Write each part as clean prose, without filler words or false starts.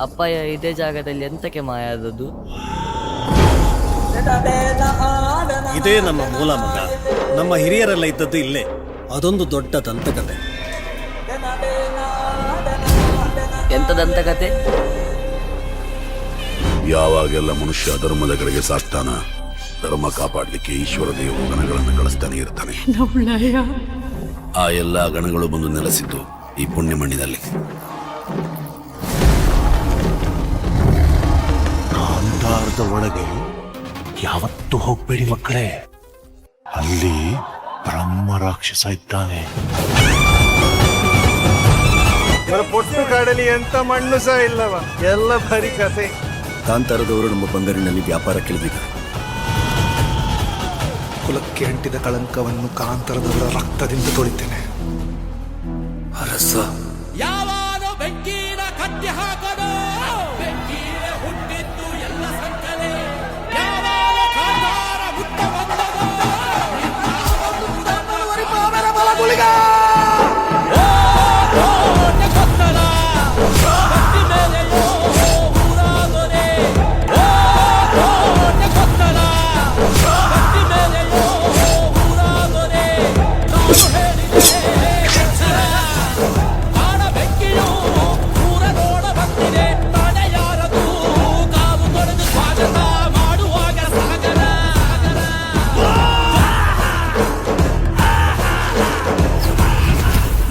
ಅಪ್ಪಯ್ಯ ಇದೇ ಜಾಗದಲ್ಲಿ ಎಂತಕ್ಕೆ ಮಾಯ ಆದದ್ದು? ಇದೇ ನಮ್ಮ ಮೂಲ ಮಗ. ನಮ್ಮ ಹಿರಿಯರೆಲ್ಲ ಇದ್ದದ್ದು ಇಲ್ಲೇ. ಅದೊಂದು ದೊಡ್ಡ ದಂತಕತೆ. ಎಂತ ದಂತಕತೆ? ಯಾವಾಗೆಲ್ಲ ಮನುಷ್ಯ ಧರ್ಮದ ಕಡೆಗೆ ಸಾಕ್ತಾನ, ಧರ್ಮ ಕಾಪಾಡಲಿಕ್ಕೆ ಈಶ್ವರ ದೇವರು ಗಣಗಳನ್ನು ಕಳಿಸ್ತಾನೆ ಇರ್ತಾನೆ. ಆ ಎಲ್ಲ ಗಣಗಳು ಬಂದು ನೆಲೆಸಿದ್ದು ಈ ಪುಣ್ಯ ಮಣ್ಣಿನಲ್ಲಿ. ಕಾಂತಾರದ ಒಳಗೆ ಯಾವತ್ತೂ ಹೋಗ್ಬೇಡಿ ಮಕ್ಕಳೇ, ಅಲ್ಲಿ ಬ್ರಹ್ಮ ರಾಕ್ಷಸ ಇದ್ದಾನೆ. ಪೊಟ್ಟು ಕಾಡಲಿ ಎಂತ ಮಣ್ಣು ಸಹ ಇಲ್ಲವ, ಎಲ್ಲ ಬರೀ ಕತೆ. ಕಾಂತಾರದವರು ನಮ್ಮ ಬಂಗಾರಿನಲ್ಲಿ ವ್ಯಾಪಾರ ಕೆಳದಿದ್ದಾರೆ. ಕುಲಕ್ಕೆ ಅಂಟಿದ ಕಳಂಕವನ್ನು ಕಾಂತಾರದವರ ರಕ್ತದಿಂದ ತೊಳಿತೇನೆ. ಅರಸ ಯಾವಾನು ಬೆಂಕಿನ ಕಟ್ಟಿ ಹಾಕದು, ಬೆಂಕಿಯ ಹುಟ್ಟಿದ್ದು ಎಲ್ಲ ಸಂಕಲೆ. ಯಾವಾಗ ಕಾಂತಾರ ಮುತ್ತ ಬಂದದು,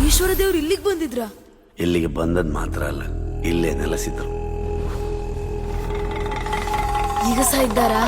ಈಶ್ವರ ದೇವ್ರು ಇಲ್ಲಿಗೆ ಬಂದಿದ್ರ? ಇಲ್ಲಿಗೆ ಬಂದದ್ ಮಾತ್ರ ಅಲ್ಲ, ಇಲ್ಲೇ ನೆಲೆಸಿದ್ರು. ಈಗ ಸಹ ಇದ್ದಾರಾ?